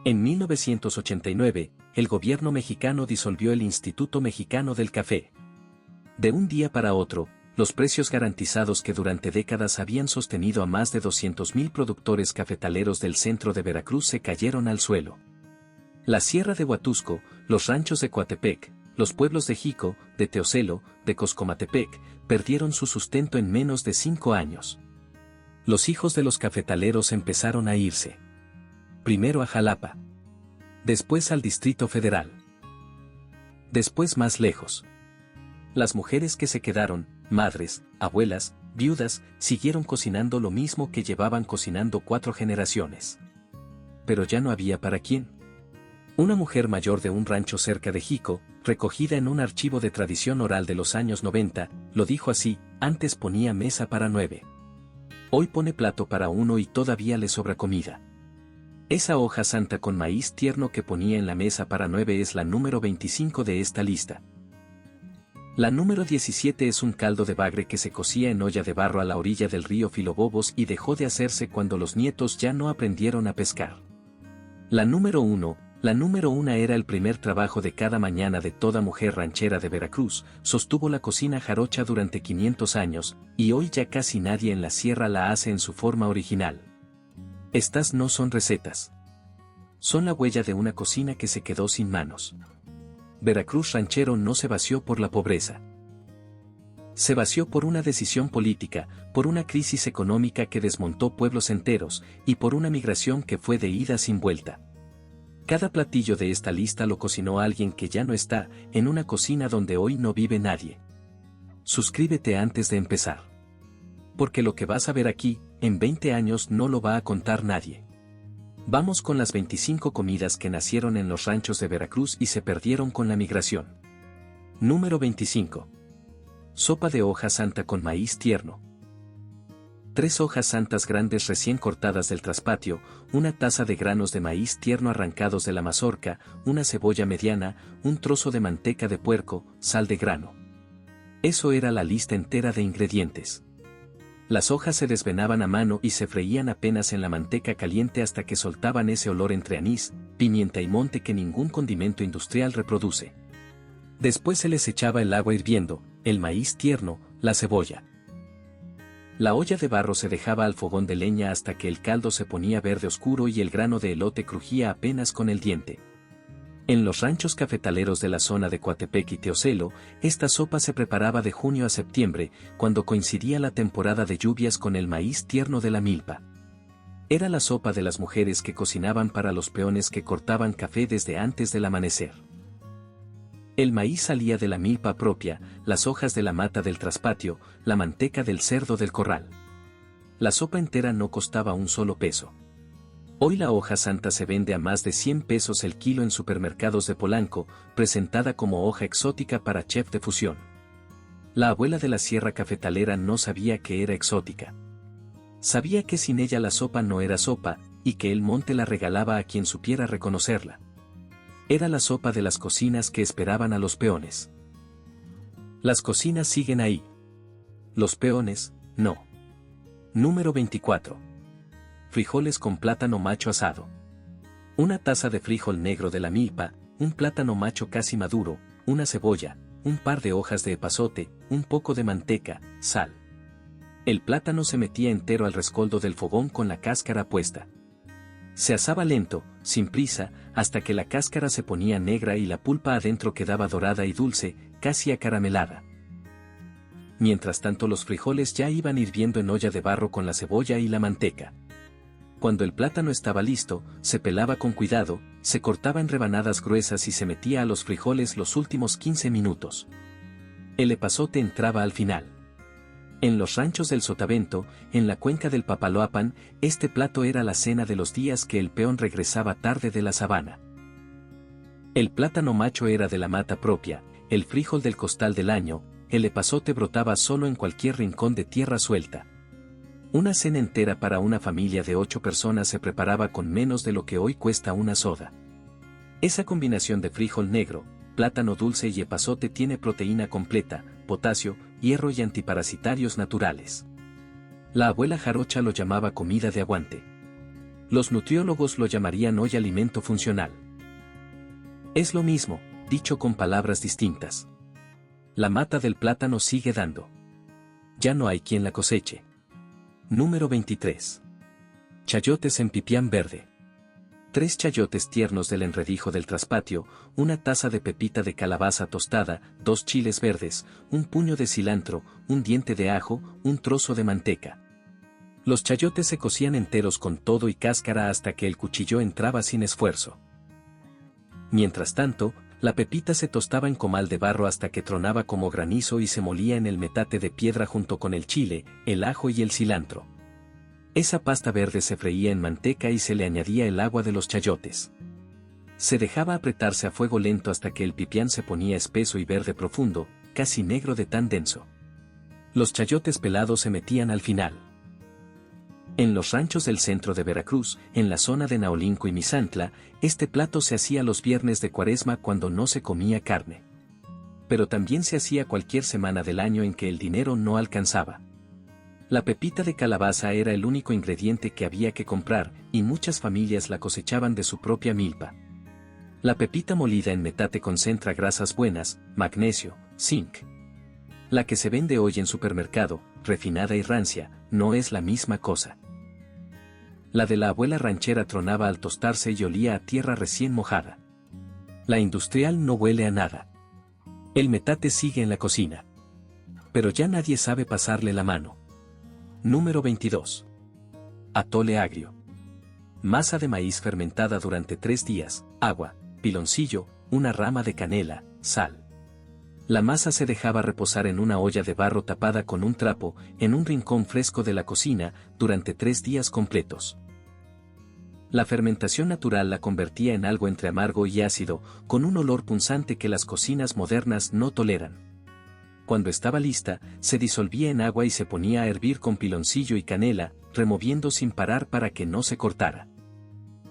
En 1989, el gobierno mexicano disolvió el Instituto Mexicano del Café. De un día para otro, los precios garantizados que durante décadas habían sostenido a más de 200,000 productores cafetaleros del centro de Veracruz se cayeron al suelo. La Sierra de Huatusco, los ranchos de Coatepec, los pueblos de Jico, de Teocelo, de Coscomatepec, perdieron su sustento en menos de 5 años. Los hijos de los cafetaleros empezaron a irse. Primero a Jalapa. Después al Distrito Federal. Después más lejos. Las mujeres que se quedaron, madres, abuelas, viudas, siguieron cocinando lo mismo que llevaban cocinando 4 generaciones. Pero ya no había para quién. Una mujer mayor de un rancho cerca de Jico, recogida en un archivo de tradición oral de los años 90, lo dijo así: antes ponía mesa para 9. Hoy pone plato para 1 y todavía le sobra comida. Esa hoja santa con maíz tierno que ponía en la mesa para 9 es la número 25 de esta lista. La número 17 es un caldo de bagre que se cocía en olla de barro a la orilla del río Filobobos y dejó de hacerse cuando los nietos ya no aprendieron a pescar. La número 1 era el primer trabajo de cada mañana de toda mujer ranchera de Veracruz, sostuvo la cocina jarocha durante 500 años, y hoy ya casi nadie en la sierra la hace en su forma original. Estas no son recetas. Son la huella de una cocina que se quedó sin manos. Veracruz ranchero no se vació por la pobreza. Se vació por una decisión política, por una crisis económica que desmontó pueblos enteros, y por una migración que fue de ida sin vuelta. Cada platillo de esta lista lo cocinó alguien que ya no está, en una cocina donde hoy no vive nadie. Suscríbete antes de empezar. Porque lo que vas a ver aquí, en 20 años no lo va a contar nadie. Vamos con las 25 comidas que nacieron en los ranchos de Veracruz y se perdieron con la migración. Número 25. Sopa de hoja santa con maíz tierno. 3 hojas santas grandes recién cortadas del traspatio, una taza de granos de maíz tierno arrancados de la mazorca, una cebolla mediana, un trozo de manteca de puerco, sal de grano. Eso era la lista entera de ingredientes. Las hojas se desvenaban a mano y se freían apenas en la manteca caliente hasta que soltaban ese olor entre anís, pimienta y monte que ningún condimento industrial reproduce. Después se les echaba el agua hirviendo, el maíz tierno, la cebolla. La olla de barro se dejaba al fogón de leña hasta que el caldo se ponía verde oscuro y el grano de elote crujía apenas con el diente. En los ranchos cafetaleros de la zona de Coatepec y Teocelo, esta sopa se preparaba de junio a septiembre, cuando coincidía la temporada de lluvias con el maíz tierno de la milpa. Era la sopa de las mujeres que cocinaban para los peones que cortaban café desde antes del amanecer. El maíz salía de la milpa propia, las hojas de la mata del traspatio, la manteca del cerdo del corral. La sopa entera no costaba un solo peso. Hoy la hoja santa se vende a más de 100 pesos el kilo en supermercados de Polanco, presentada como hoja exótica para chef de fusión. La abuela de la sierra cafetalera no sabía que era exótica. Sabía que sin ella la sopa no era sopa, y que el monte la regalaba a quien supiera reconocerla. Era la sopa de las cocinas que esperaban a los peones. Las cocinas siguen ahí. Los peones, no. Número 24. Frijoles con plátano macho asado. Una taza de frijol negro de la milpa, un plátano macho casi maduro, una cebolla, un par de hojas de epazote, un poco de manteca, sal. El plátano se metía entero al rescoldo del fogón con la cáscara puesta. Se asaba lento, sin prisa, hasta que la cáscara se ponía negra y la pulpa adentro quedaba dorada y dulce, casi acaramelada. Mientras tanto los frijoles ya iban hirviendo en olla de barro con la cebolla y la manteca. Cuando el plátano estaba listo, se pelaba con cuidado, se cortaba en rebanadas gruesas y se metía a los frijoles los últimos 15 minutos. El epazote entraba al final. En los ranchos del Sotavento, en la cuenca del Papaloapan, este plato era la cena de los días que el peón regresaba tarde de la sabana. El plátano macho era de la mata propia, el frijol del costal del año, el epazote brotaba solo en cualquier rincón de tierra suelta. Una cena entera para una familia de 8 personas se preparaba con menos de lo que hoy cuesta una soda. Esa combinación de frijol negro, plátano dulce y epazote tiene proteína completa, potasio, hierro y antiparasitarios naturales. La abuela jarocha lo llamaba comida de aguante. Los nutriólogos lo llamarían hoy alimento funcional. Es lo mismo, dicho con palabras distintas. La mata del plátano sigue dando. Ya no hay quien la coseche. Número 23. Chayotes en pipián verde. 3 chayotes tiernos del enredijo del traspatio, una taza de pepita de calabaza tostada, 2 chiles verdes, un puño de cilantro, un diente de ajo, un trozo de manteca. Los chayotes se cocían enteros con todo y cáscara hasta que el cuchillo entraba sin esfuerzo. Mientras tanto, la pepita se tostaba en comal de barro hasta que tronaba como granizo y se molía en el metate de piedra junto con el chile, el ajo y el cilantro. Esa pasta verde se freía en manteca y se le añadía el agua de los chayotes. Se dejaba apretarse a fuego lento hasta que el pipián se ponía espeso y verde profundo, casi negro de tan denso. Los chayotes pelados se metían al final. En los ranchos del centro de Veracruz, en la zona de Naolinco y Misantla, este plato se hacía los viernes de Cuaresma cuando no se comía carne. Pero también se hacía cualquier semana del año en que el dinero no alcanzaba. La pepita de calabaza era el único ingrediente que había que comprar, y muchas familias la cosechaban de su propia milpa. La pepita molida en metate concentra grasas buenas, magnesio, zinc. La que se vende hoy en supermercado, refinada y rancia, no es la misma cosa. La de la abuela ranchera tronaba al tostarse y olía a tierra recién mojada. La industrial no huele a nada. El metate sigue en la cocina. Pero ya nadie sabe pasarle la mano. Número 22. Atole agrio. Masa de maíz fermentada durante 3 días, agua, piloncillo, una rama de canela, sal. La masa se dejaba reposar en una olla de barro tapada con un trapo, en un rincón fresco de la cocina, durante 3 días completos. La fermentación natural la convertía en algo entre amargo y ácido, con un olor punzante que las cocinas modernas no toleran. Cuando estaba lista, se disolvía en agua y se ponía a hervir con piloncillo y canela, removiendo sin parar para que no se cortara.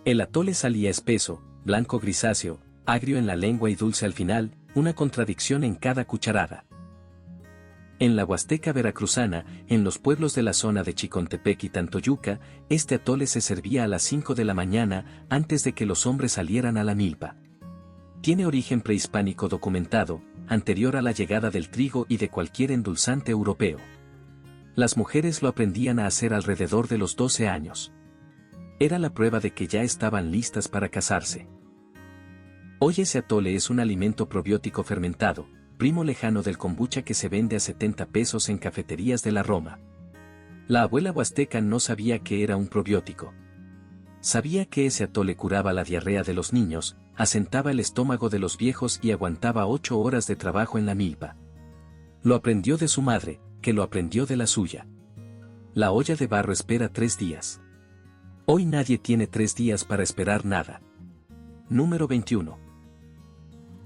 El atole salía espeso, blanco grisáceo, agrio en la lengua y dulce al final, una contradicción en cada cucharada. En la Huasteca veracruzana, en los pueblos de la zona de Chicontepec y Tantoyuca, este atole se servía a las 5 de la mañana, antes de que los hombres salieran a la milpa. Tiene origen prehispánico documentado, anterior a la llegada del trigo y de cualquier endulzante europeo. Las mujeres lo aprendían a hacer alrededor de los 12 años. Era la prueba de que ya estaban listas para casarse. Hoy ese atole es un alimento probiótico fermentado, primo lejano del kombucha que se vende a 70 pesos en cafeterías de la Roma. La abuela huasteca no sabía que era un probiótico. Sabía que ese atole curaba la diarrea de los niños, asentaba el estómago de los viejos y aguantaba 8 horas de trabajo en la milpa. Lo aprendió de su madre, que lo aprendió de la suya. La olla de barro espera 3 días. Hoy nadie tiene 3 días para esperar nada. Número 21.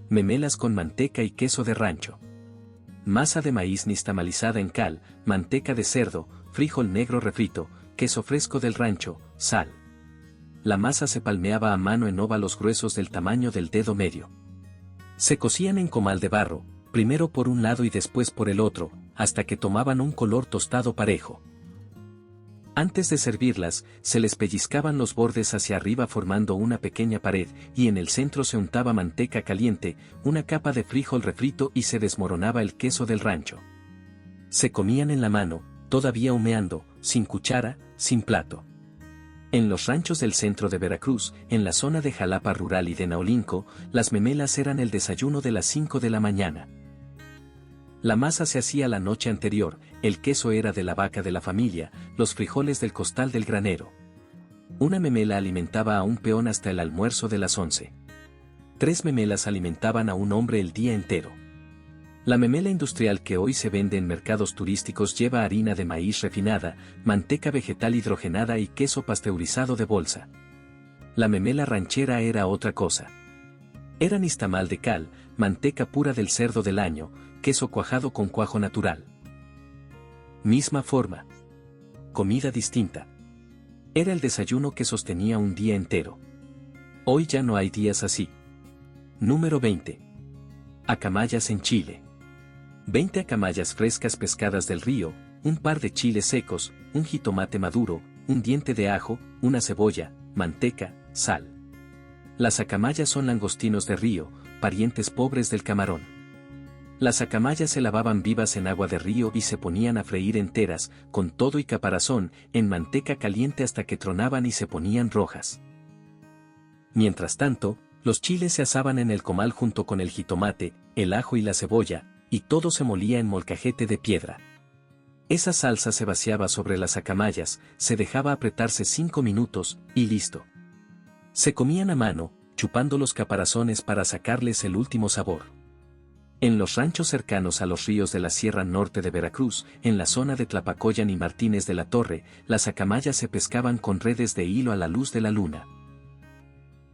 Memelas con manteca y queso de rancho. Masa de maíz nixtamalizada en cal, manteca de cerdo, frijol negro refrito, queso fresco del rancho, sal. La masa se palmeaba a mano en óvalos gruesos del tamaño del dedo medio. Se cocían en comal de barro, primero por un lado y después por el otro, hasta que tomaban un color tostado parejo. Antes de servirlas, se les pellizcaban los bordes hacia arriba formando una pequeña pared, y en el centro se untaba manteca caliente, una capa de frijol refrito y se desmoronaba el queso del rancho. Se comían en la mano, todavía humeando, sin cuchara, sin plato. En los ranchos del centro de Veracruz, en la zona de Jalapa rural y de Naolinco, las memelas eran el desayuno de las 5 de la mañana. La masa se hacía la noche anterior, el queso era de la vaca de la familia, los frijoles del costal del granero. Una memela alimentaba a un peón hasta el almuerzo de las 11. 3 memelas alimentaban a un hombre el día entero. La memela industrial que hoy se vende en mercados turísticos lleva harina de maíz refinada, manteca vegetal hidrogenada y queso pasteurizado de bolsa. La memela ranchera era otra cosa. Era nixtamal de cal, manteca pura del cerdo del año, queso cuajado con cuajo natural. Misma forma. Comida distinta. Era el desayuno que sostenía un día entero. Hoy ya no hay días así. Número 20. Acamayas en Chile. 20 acamayas frescas pescadas del río, un par de chiles secos, un jitomate maduro, un diente de ajo, una cebolla, manteca, sal. Las acamayas son langostinos de río, parientes pobres del camarón. Las acamayas se lavaban vivas en agua de río y se ponían a freír enteras, con todo y caparazón, en manteca caliente hasta que tronaban y se ponían rojas. Mientras tanto, los chiles se asaban en el comal junto con el jitomate, el ajo y la cebolla, y todo se molía en molcajete de piedra. Esa salsa se vaciaba sobre las acamayas, se dejaba apretarse 5 minutos, y listo. Se comían a mano, chupando los caparazones para sacarles el último sabor. En los ranchos cercanos a los ríos de la Sierra Norte de Veracruz, en la zona de Tlapacoyan y Martínez de la Torre, las acamayas se pescaban con redes de hilo a la luz de la luna.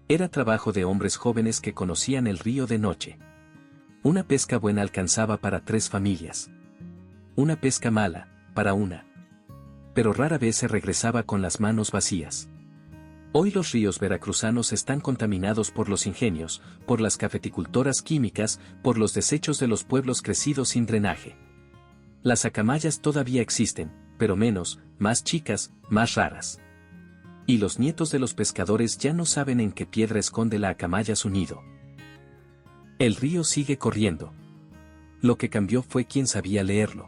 Era trabajo de hombres jóvenes que conocían el río de noche. Una pesca buena alcanzaba para 3 familias. Una pesca mala, para una. Pero rara vez se regresaba con las manos vacías. Hoy los ríos veracruzanos están contaminados por los ingenios, por las cafeticultoras químicas, por los desechos de los pueblos crecidos sin drenaje. Las acamayas todavía existen, pero menos, más chicas, más raras. Y los nietos de los pescadores ya no saben en qué piedra esconde la acamaya su nido. El río sigue corriendo. Lo que cambió fue quien sabía leerlo.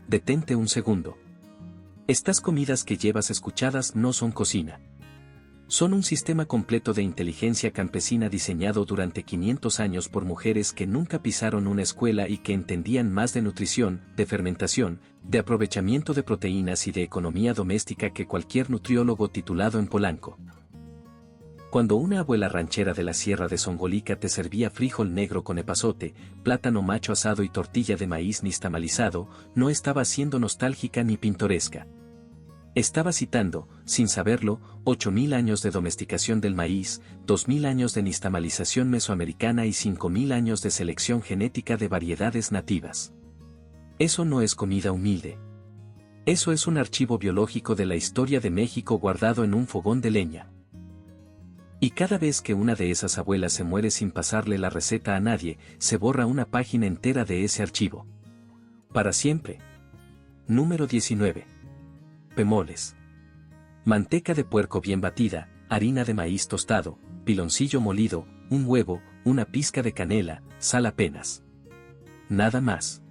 Detente un segundo. Estas comidas que llevas escuchadas no son cocina. Son un sistema completo de inteligencia campesina diseñado durante 500 años por mujeres que nunca pisaron una escuela y que entendían más de nutrición, de fermentación, de aprovechamiento de proteínas y de economía doméstica que cualquier nutriólogo titulado en Polanco. Cuando una abuela ranchera de la Sierra de Songolica te servía frijol negro con epazote, plátano macho asado y tortilla de maíz nixtamalizado, no estaba siendo nostálgica ni pintoresca. Estaba citando, sin saberlo, 8.000 años de domesticación del maíz, 2.000 años de nixtamalización mesoamericana y 5.000 años de selección genética de variedades nativas. Eso no es comida humilde. Eso es un archivo biológico de la historia de México guardado en un fogón de leña. Y cada vez que una de esas abuelas se muere sin pasarle la receta a nadie, se borra una página entera de ese archivo. Para siempre. Número 19. Pemoles. Manteca de puerco bien batida, harina de maíz tostado, piloncillo molido, un huevo, una pizca de canela, sal apenas. Nada más.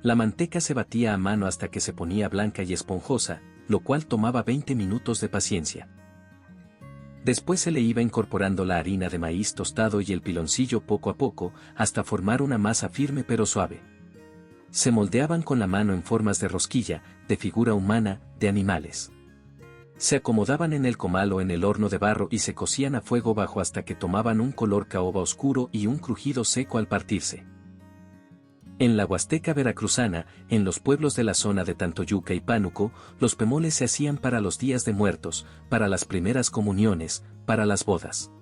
La manteca se batía a mano hasta que se ponía blanca y esponjosa, lo cual tomaba 20 minutos de paciencia. Después se le iba incorporando la harina de maíz tostado y el piloncillo poco a poco, hasta formar una masa firme pero suave. Se moldeaban con la mano en formas de rosquilla, de figura humana, de animales. Se acomodaban en el comal o en el horno de barro y se cocían a fuego bajo hasta que tomaban un color caoba oscuro y un crujido seco al partirse. En la Huasteca veracruzana, en los pueblos de la zona de Tantoyuca y Pánuco, los pemoles se hacían para los días de muertos, para las primeras comuniones, para las bodas.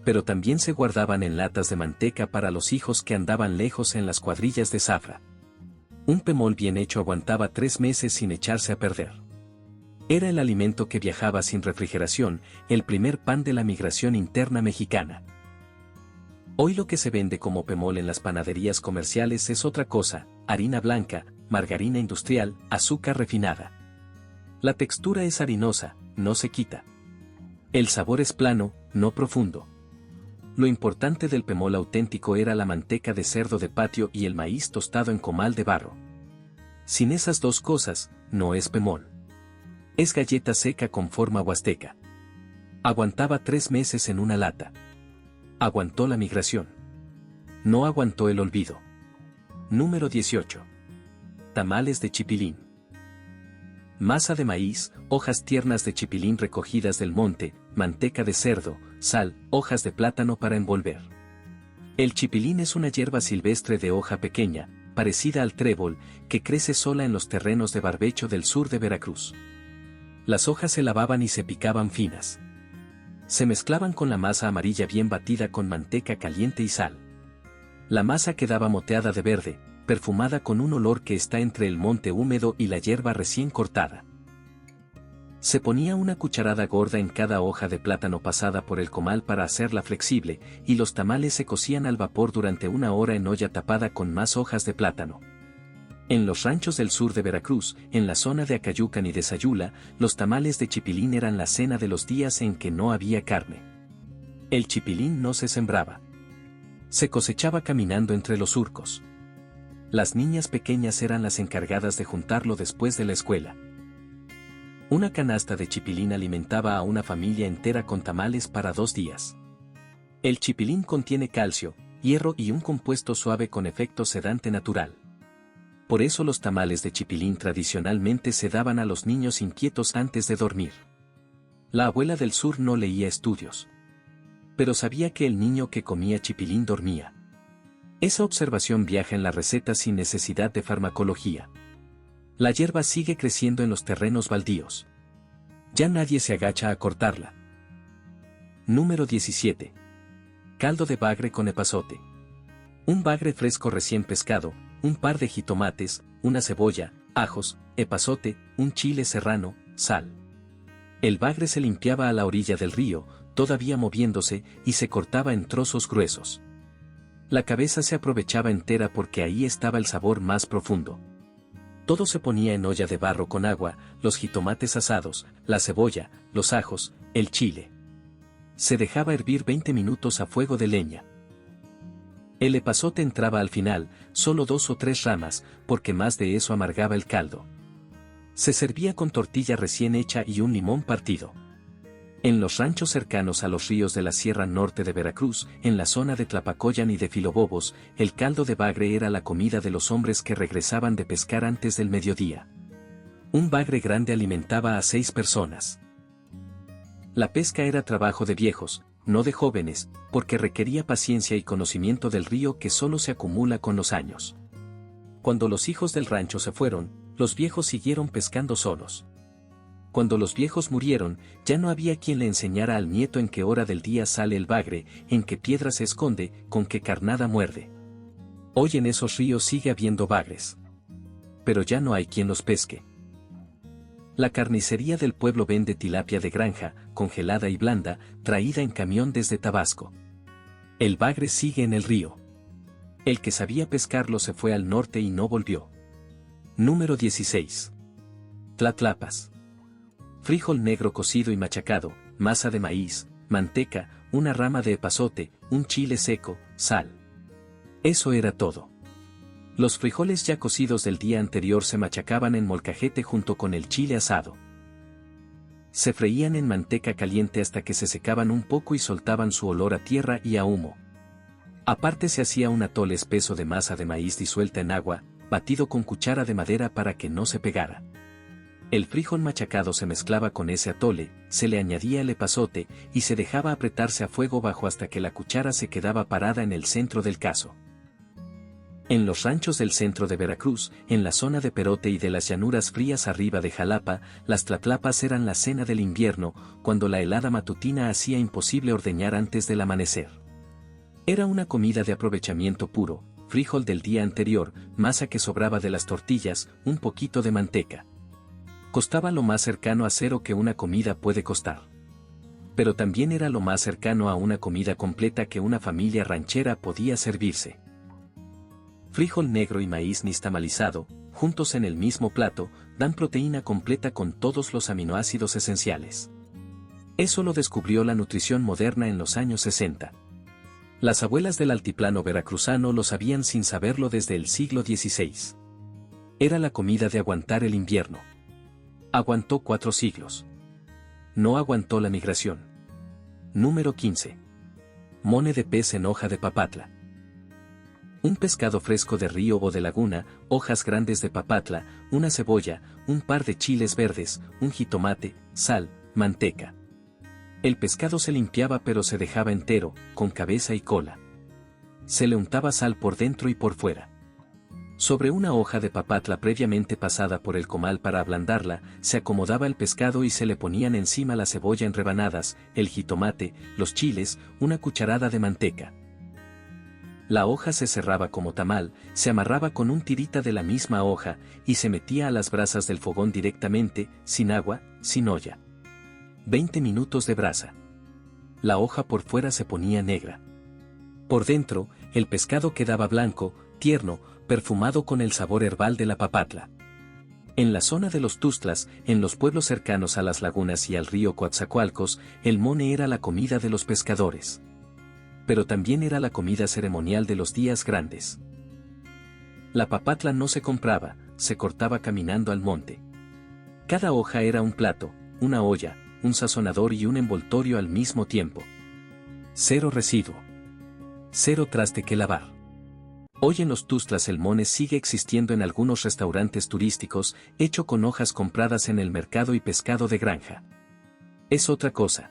Pero también se guardaban en latas de manteca para los hijos que andaban lejos en las cuadrillas de zafra. Un pemol bien hecho aguantaba 3 meses sin echarse a perder. Era el alimento que viajaba sin refrigeración, el primer pan de la migración interna mexicana. Hoy lo que se vende como pemol en las panaderías comerciales es otra cosa: harina blanca, margarina industrial, azúcar refinada. La textura es harinosa, no se quita. El sabor es plano, no profundo. Lo importante del pemol auténtico era la manteca de cerdo de patio y el maíz tostado en comal de barro. Sin esas dos cosas, no es pemol. Es galleta seca con forma huasteca. Aguantaba 3 meses en una lata. Aguantó la migración. No aguantó el olvido. Número 18. Tamales de chipilín. Masa de maíz, hojas tiernas de chipilín recogidas del monte, manteca de cerdo, sal, hojas de plátano para envolver. El chipilín es una hierba silvestre de hoja pequeña, parecida al trébol, que crece sola en los terrenos de barbecho del sur de Veracruz. Las hojas se lavaban y se picaban finas. Se mezclaban con la masa amarilla bien batida con manteca caliente y sal. La masa quedaba moteada de verde, perfumada con un olor que está entre el monte húmedo y la hierba recién cortada. Se ponía una cucharada gorda en cada hoja de plátano pasada por el comal para hacerla flexible, y los tamales se cocían al vapor durante 1 hora en olla tapada con más hojas de plátano. En los ranchos del sur de Veracruz, en la zona de Acayucan y de Sayula, los tamales de chipilín eran la cena de los días en que no había carne. El chipilín no se sembraba. Se cosechaba caminando entre los surcos. Las niñas pequeñas eran las encargadas de juntarlo después de la escuela. Una canasta de chipilín alimentaba a una familia entera con tamales para 2 días. El chipilín contiene calcio, hierro y un compuesto suave con efecto sedante natural. Por eso los tamales de chipilín tradicionalmente se daban a los niños inquietos antes de dormir. La abuela del sur no leía estudios, pero sabía que el niño que comía chipilín dormía. Esa observación viaja en la receta sin necesidad de farmacología. La hierba sigue creciendo en los terrenos baldíos. Ya nadie se agacha a cortarla. Número 17. Caldo de bagre con epazote. Un bagre fresco recién pescado, un par de jitomates, una cebolla, ajos, epazote, un chile serrano, sal. El bagre se limpiaba a la orilla del río, todavía moviéndose, y se cortaba en trozos gruesos. La cabeza se aprovechaba entera porque ahí estaba el sabor más profundo. Todo se ponía en olla de barro con agua, los jitomates asados, la cebolla, los ajos, el chile. Se dejaba hervir 20 minutos a fuego de leña. El epazote entraba al final, solo 2 o 3 ramas, porque más de eso amargaba el caldo. Se servía con tortilla recién hecha y un limón partido. En los ranchos cercanos a los ríos de la Sierra Norte de Veracruz, en la zona de Tlapacoyan y de Filobobos, el caldo de bagre era la comida de los hombres que regresaban de pescar antes del mediodía. Un bagre grande alimentaba a 6 personas. La pesca era trabajo de viejos, no de jóvenes, porque requería paciencia y conocimiento del río que solo se acumula con los años. Cuando los hijos del rancho se fueron, los viejos siguieron pescando solos. Cuando los viejos murieron, ya no había quien le enseñara al nieto en qué hora del día sale el bagre, en qué piedra se esconde, con qué carnada muerde. Hoy en esos ríos sigue habiendo bagres. Pero ya no hay quien los pesque. La carnicería del pueblo vende tilapia de granja, congelada y blanda, traída en camión desde Tabasco. El bagre sigue en el río. El que sabía pescarlo se fue al norte y no volvió. Número 16. Tlatlapas. Frijol negro cocido y machacado, masa de maíz, manteca, una rama de epazote, un chile seco, sal. Eso era todo. Los frijoles ya cocidos del día anterior se machacaban en molcajete junto con el chile asado. Se freían en manteca caliente hasta que se secaban un poco y soltaban su olor a tierra y a humo. Aparte se hacía un atole espeso de masa de maíz disuelta en agua, batido con cuchara de madera para que no se pegara. El frijol machacado se mezclaba con ese atole, se le añadía el epazote y se dejaba apretarse a fuego bajo hasta que la cuchara se quedaba parada en el centro del cazo. En los ranchos del centro de Veracruz, en la zona de Perote y de las llanuras frías arriba de Jalapa, las tlatlapas eran la cena del invierno, cuando la helada matutina hacía imposible ordeñar antes del amanecer. Era una comida de aprovechamiento puro, frijol del día anterior, masa que sobraba de las tortillas, un poquito de manteca. Costaba lo más cercano a cero que una comida puede costar. Pero también era lo más cercano a una comida completa que una familia ranchera podía servirse. Frijol negro y maíz nixtamalizado, juntos en el mismo plato, dan proteína completa con todos los aminoácidos esenciales. Eso lo descubrió la nutrición moderna en los años 60. Las abuelas del altiplano veracruzano lo sabían sin saberlo desde el siglo XVI. Era la comida de aguantar el invierno. Aguantó 4 siglos. No aguantó la migración. Número 15. Mone de pez en hoja de papatla. Un pescado fresco de río o de laguna, hojas grandes de papatla, una cebolla, un par de chiles verdes, un jitomate, sal, manteca. El pescado se limpiaba pero se dejaba entero, con cabeza y cola. Se le untaba sal por dentro y por fuera. Sobre una hoja de papatla previamente pasada por el comal para ablandarla, se acomodaba el pescado y se le ponían encima la cebolla en rebanadas, el jitomate, los chiles, una cucharada de manteca. La hoja se cerraba como tamal, se amarraba con un tirita de la misma hoja, y se metía a las brasas del fogón directamente, sin agua, sin olla. 20 minutos de brasa. La hoja por fuera se ponía negra. Por dentro, el pescado quedaba blanco, tierno, perfumado con el sabor herbal de la papatla. En la zona de los Tuzlas, en los pueblos cercanos a las lagunas y al río Coatzacoalcos, el mone era la comida de los pescadores. Pero también era la comida ceremonial de los días grandes. La papatla no se compraba, se cortaba caminando al monte. Cada hoja era un plato, una olla, un sazonador y un envoltorio al mismo tiempo. Cero residuo. Cero traste que lavar. Hoy en los Tuzlas el mone sigue existiendo en algunos restaurantes turísticos, hecho con hojas compradas en el mercado y pescado de granja. Es otra cosa.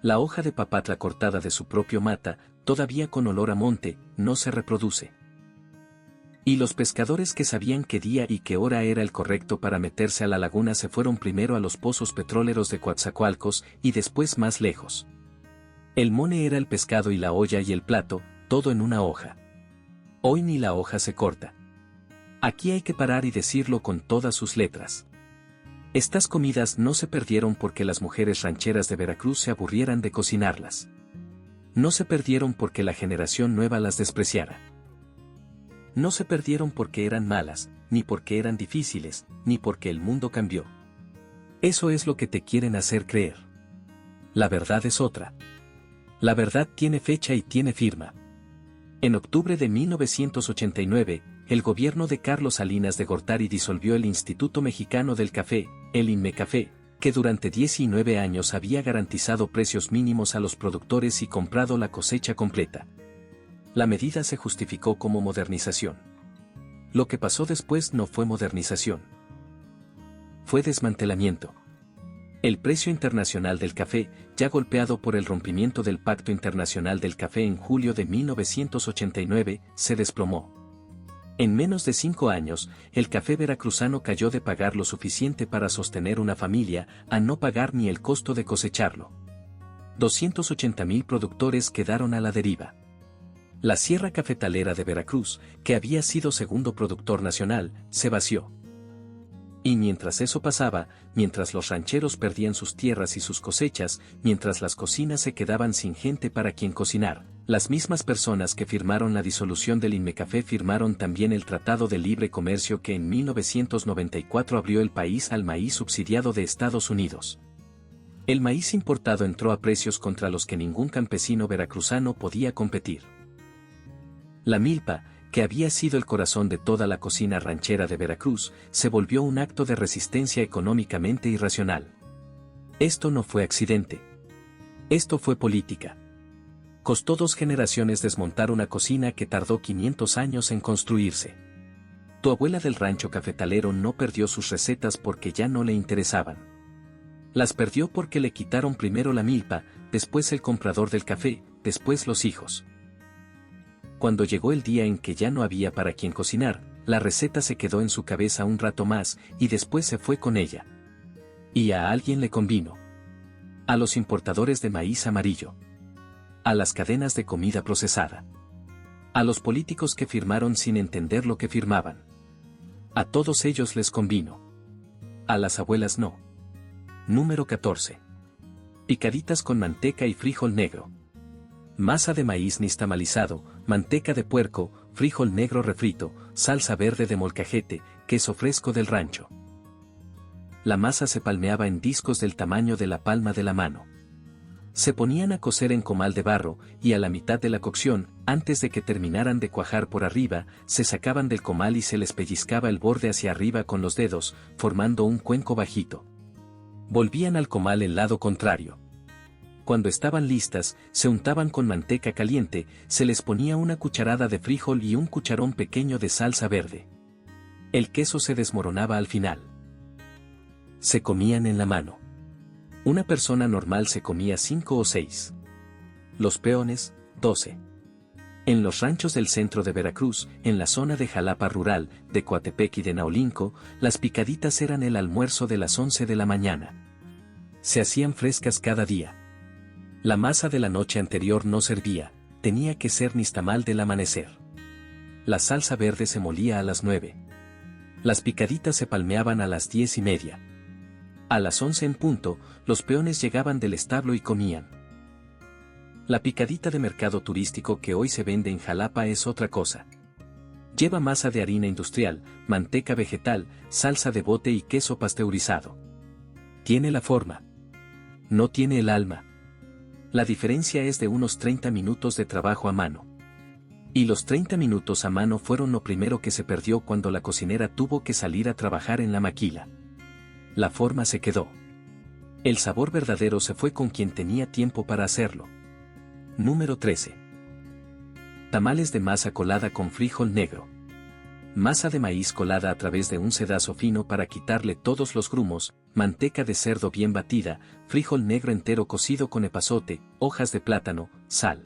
La hoja de papatla cortada de su propio mata, todavía con olor a monte, no se reproduce. Y los pescadores que sabían qué día y qué hora era el correcto para meterse a la laguna se fueron primero a los pozos petroleros de Coatzacoalcos y después más lejos. El mone era el pescado y la olla y el plato, todo en una hoja. Hoy ni la hoja se corta. Aquí hay que parar y decirlo con todas sus letras. Estas comidas no se perdieron porque las mujeres rancheras de Veracruz se aburrieran de cocinarlas. No se perdieron porque la generación nueva las despreciara. No se perdieron porque eran malas, ni porque eran difíciles, ni porque el mundo cambió. Eso es lo que te quieren hacer creer. La verdad es otra. La verdad tiene fecha y tiene firma. En octubre de 1989, el gobierno de Carlos Salinas de Gortari disolvió el Instituto Mexicano del Café, el INMECAFE, que durante 19 años había garantizado precios mínimos a los productores y comprado la cosecha completa. La medida se justificó como modernización. Lo que pasó después no fue modernización. Fue desmantelamiento. El precio internacional del café, ya golpeado por el rompimiento del Pacto Internacional del Café en julio de 1989, se desplomó. En menos de 5 años, el café veracruzano cayó de pagar lo suficiente para sostener una familia, a no pagar ni el costo de cosecharlo. 280,000 productores quedaron a la deriva. La Sierra Cafetalera de Veracruz, que había sido segundo productor nacional, se vació. Y mientras eso pasaba, mientras los rancheros perdían sus tierras y sus cosechas, mientras las cocinas se quedaban sin gente para quien cocinar, las mismas personas que firmaron la disolución del INMECAFE firmaron también el Tratado de Libre Comercio que en 1994 abrió el país al maíz subsidiado de Estados Unidos. El maíz importado entró a precios contra los que ningún campesino veracruzano podía competir. La milpa, que había sido el corazón de toda la cocina ranchera de Veracruz, se volvió un acto de resistencia económicamente irracional. Esto no fue accidente. Esto fue política. Costó 2 generaciones desmontar una cocina que tardó 500 años en construirse. Tu abuela del rancho cafetalero no perdió sus recetas porque ya no le interesaban. Las perdió porque le quitaron primero la milpa, después el comprador del café, después los hijos. Cuando llegó el día en que ya no había para quien cocinar, la receta se quedó en su cabeza un rato más y después se fue con ella. Y a alguien le convino. A los importadores de maíz amarillo. A las cadenas de comida procesada. A los políticos que firmaron sin entender lo que firmaban. A todos ellos les convino. A las abuelas no. Número 14. Picaditas con manteca y frijol negro. Masa de maíz nixtamalizado, manteca de puerco, frijol negro refrito, salsa verde de molcajete, queso fresco del rancho. La masa se palmeaba en discos del tamaño de la palma de la mano. Se ponían a cocer en comal de barro, y a la mitad de la cocción, antes de que terminaran de cuajar por arriba, se sacaban del comal y se les pellizcaba el borde hacia arriba con los dedos, formando un cuenco bajito. Volvían al comal el lado contrario. Cuando estaban listas, se untaban con manteca caliente, se les ponía una cucharada de frijol y un cucharón pequeño de salsa verde. El queso se desmoronaba al final. Se comían en la mano. Una persona normal se comía 5 o 6. Los peones, 12. En los ranchos del centro de Veracruz, en la zona de Jalapa rural, de Coatepec y de Naulinco, las picaditas eran el almuerzo de las 11 de la mañana. Se hacían frescas cada día. La masa de la noche anterior no servía, tenía que ser nixtamal del amanecer. La salsa verde se molía a las 9. Las picaditas se palmeaban a las 10:30. A las 11 en punto, los peones llegaban del establo y comían. La picadita de mercado turístico que hoy se vende en Jalapa es otra cosa. Lleva masa de harina industrial, manteca vegetal, salsa de bote y queso pasteurizado. Tiene la forma. No tiene el alma. La diferencia es de unos 30 minutos de trabajo a mano. Y los 30 minutos a mano fueron lo primero que se perdió cuando la cocinera tuvo que salir a trabajar en la maquila. La forma se quedó. El sabor verdadero se fue con quien tenía tiempo para hacerlo. Número 13. Tamales de masa colada con frijol negro. Masa de maíz colada a través de un sedazo fino para quitarle todos los grumos, manteca de cerdo bien batida, frijol negro entero cocido con epazote, hojas de plátano, sal.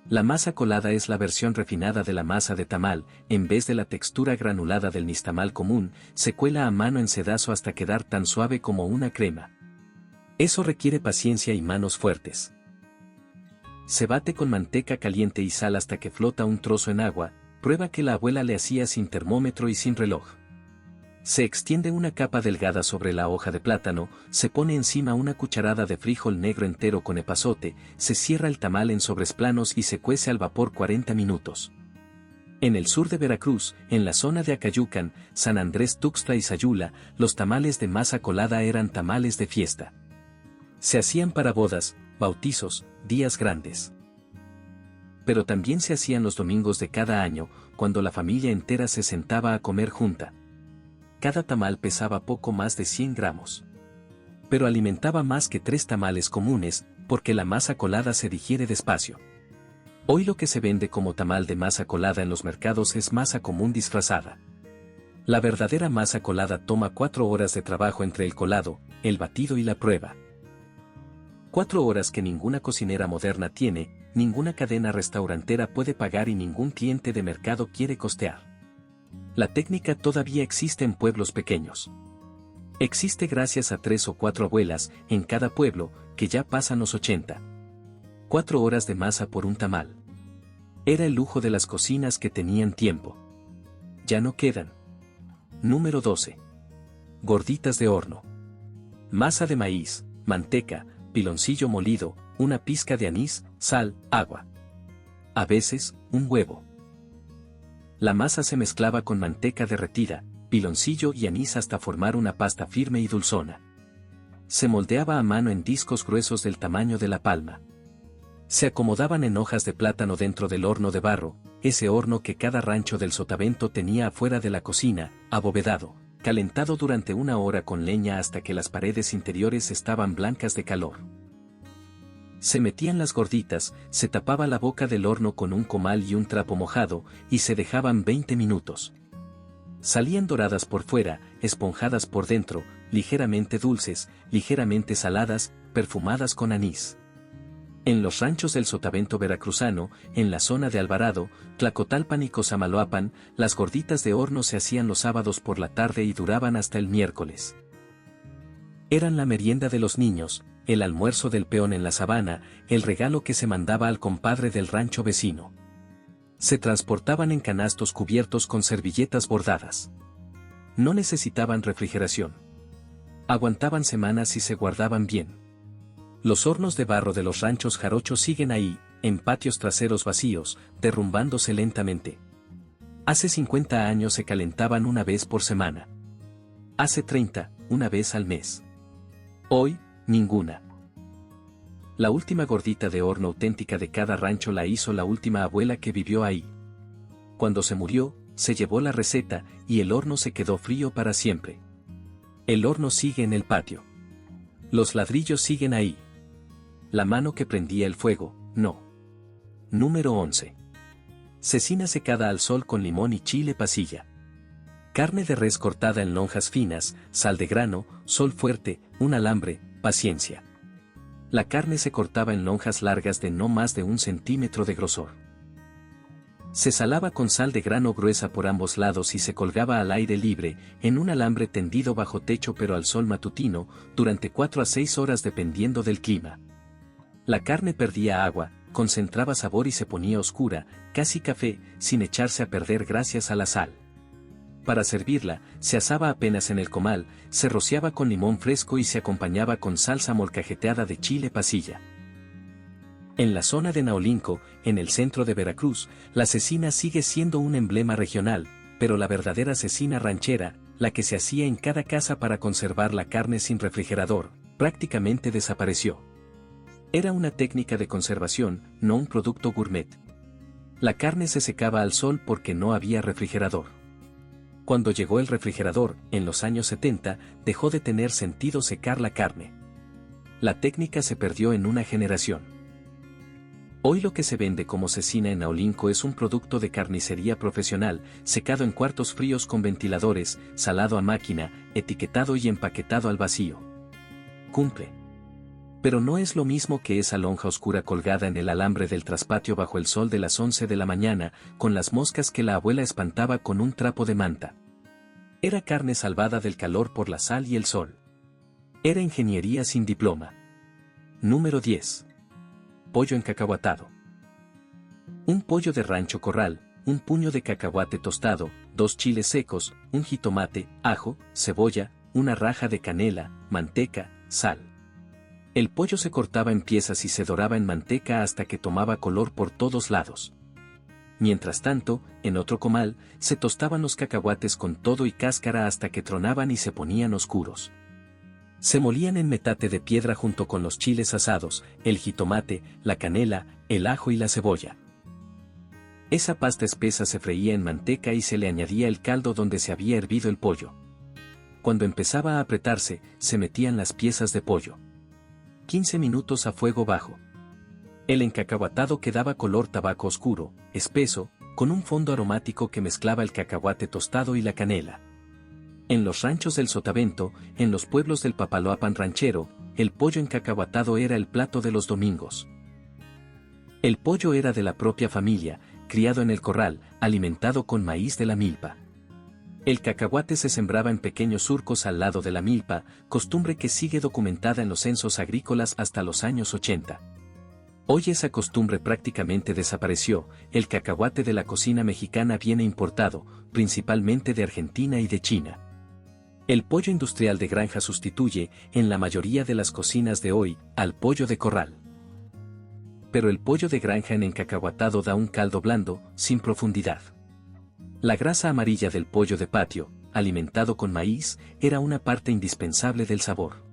La masa colada es la versión refinada de la masa de tamal. En vez de la textura granulada del nixtamal común, se cuela a mano en sedazo hasta quedar tan suave como una crema. Eso requiere paciencia y manos fuertes. Se bate con manteca caliente y sal hasta que flota un trozo en agua, prueba que la abuela le hacía sin termómetro y sin reloj. Se extiende una capa delgada sobre la hoja de plátano, se pone encima una cucharada de frijol negro entero con epazote, se cierra el tamal en sobres planos y se cuece al vapor 40 minutos. En el sur de Veracruz, en la zona de Acayucan, San Andrés Tuxtla y Sayula, los tamales de masa colada eran tamales de fiesta. Se hacían para bodas, bautizos, días grandes. Pero también se hacían los domingos de cada año, cuando la familia entera se sentaba a comer junta. Cada tamal pesaba poco más de 100 gramos. Pero alimentaba más que 3 tamales comunes, porque la masa colada se digiere despacio. Hoy lo que se vende como tamal de masa colada en los mercados es masa común disfrazada. La verdadera masa colada toma 4 horas de trabajo entre el colado, el batido y la prueba. 4 horas que ninguna cocinera moderna tiene, ninguna cadena restaurantera puede pagar y ningún cliente de mercado quiere costear. La técnica todavía existe en pueblos pequeños. Existe gracias a 3 o 4 abuelas en cada pueblo, que ya pasan los 80. 4 horas de masa por un tamal. Era el lujo de las cocinas que tenían tiempo. Ya no quedan. Número 12. Gorditas de horno. Masa de maíz, manteca, piloncillo molido, una pizca de anís, sal, agua. A veces, un huevo. La masa se mezclaba con manteca derretida, piloncillo y anís hasta formar una pasta firme y dulzona. Se moldeaba a mano en discos gruesos del tamaño de la palma. Se acomodaban en hojas de plátano dentro del horno de barro, ese horno que cada rancho del Sotavento tenía afuera de la cocina, abovedado, calentado durante 1 hora con leña hasta que las paredes interiores estaban blancas de calor. Se metían las gorditas, se tapaba la boca del horno con un comal y un trapo mojado, y se dejaban 20 minutos. Salían doradas por fuera, esponjadas por dentro, ligeramente dulces, ligeramente saladas, perfumadas con anís. En los ranchos del Sotavento veracruzano, en la zona de Alvarado, Tlacotalpan y Cosamaloapan, las gorditas de horno se hacían los sábados por la tarde y duraban hasta el miércoles. Eran la merienda de los niños, el almuerzo del peón en la sabana, el regalo que se mandaba al compadre del rancho vecino. Se transportaban en canastos cubiertos con servilletas bordadas. No necesitaban refrigeración. Aguantaban semanas y se guardaban bien. Los hornos de barro de los ranchos jarochos siguen ahí, en patios traseros vacíos, derrumbándose lentamente. Hace 50 años se calentaban una vez por semana. Hace 30, una vez al mes. Hoy, ninguna. La última gordita de horno auténtica de cada rancho la hizo la última abuela que vivió ahí. Cuando se murió, se llevó la receta y el horno se quedó frío para siempre. El horno sigue en el patio. Los ladrillos siguen ahí. La mano que prendía el fuego, no. Número 11. Cecina secada al sol con limón y chile pasilla. Carne de res cortada en lonjas finas, sal de grano, sol fuerte, un alambre, paciencia. La carne se cortaba en lonjas largas de no más de 1 centímetro de grosor. Se salaba con sal de grano gruesa por ambos lados y se colgaba al aire libre, en un alambre tendido bajo techo pero al sol matutino, durante 4 a 6 horas dependiendo del clima. La carne perdía agua, concentraba sabor y se ponía oscura, casi café, sin echarse a perder gracias a la sal. Para servirla, se asaba apenas en el comal, se rociaba con limón fresco y se acompañaba con salsa molcajeteada de chile pasilla. En la zona de Naolinco, en el centro de Veracruz, la cecina sigue siendo un emblema regional, pero la verdadera cecina ranchera, la que se hacía en cada casa para conservar la carne sin refrigerador, prácticamente desapareció. Era una técnica de conservación, no un producto gourmet. La carne se secaba al sol porque no había refrigerador. Cuando llegó el refrigerador, en los años 70, dejó de tener sentido secar la carne. La técnica se perdió en una generación. Hoy lo que se vende como cecina en Naolinco es un producto de carnicería profesional, secado en cuartos fríos con ventiladores, salado a máquina, etiquetado y empaquetado al vacío. Cumple. Pero no es lo mismo que esa lonja oscura colgada en el alambre del traspatio bajo el sol de las 11 de la mañana, con las moscas que la abuela espantaba con un trapo de manta. Era carne salvada del calor por la sal y el sol. Era ingeniería sin diploma. Número 10. Pollo encacahuatado. Un pollo de rancho corral, un puño de cacahuate tostado, 2 chiles secos, un jitomate, ajo, cebolla, una raja de canela, manteca, sal. El pollo se cortaba en piezas y se doraba en manteca hasta que tomaba color por todos lados. Mientras tanto, en otro comal, se tostaban los cacahuates con todo y cáscara hasta que tronaban y se ponían oscuros. Se molían en metate de piedra junto con los chiles asados, el jitomate, la canela, el ajo y la cebolla. Esa pasta espesa se freía en manteca y se le añadía el caldo donde se había hervido el pollo. Cuando empezaba a apretarse, se metían las piezas de pollo. 15 minutos a fuego bajo. El encacahuatado quedaba color tabaco oscuro, espeso, con un fondo aromático que mezclaba el cacahuate tostado y la canela. En los ranchos del Sotavento, en los pueblos del Papaloapan ranchero, el pollo encacahuatado era el plato de los domingos. El pollo era de la propia familia, criado en el corral, alimentado con maíz de la milpa. El cacahuate se sembraba en pequeños surcos al lado de la milpa, costumbre que sigue documentada en los censos agrícolas hasta los años 80. Hoy esa costumbre prácticamente desapareció, el cacahuate de la cocina mexicana viene importado, principalmente de Argentina y de China. El pollo industrial de granja sustituye, en la mayoría de las cocinas de hoy, al pollo de corral. Pero el pollo de granja en encacahuatado da un caldo blando, sin profundidad. La grasa amarilla del pollo de patio, alimentado con maíz, era una parte indispensable del sabor.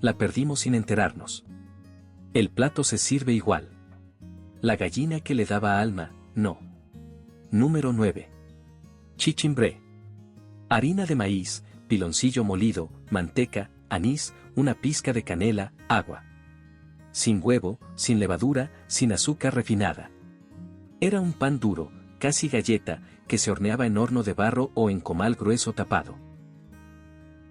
La perdimos sin enterarnos. El plato se sirve igual. La gallina que le daba alma, no. Número 9. Chichimbré. Harina de maíz, piloncillo molido, manteca, anís, una pizca de canela, agua. Sin huevo, sin levadura, sin azúcar refinada. Era un pan duro, casi galleta, que se horneaba en horno de barro o en comal grueso tapado.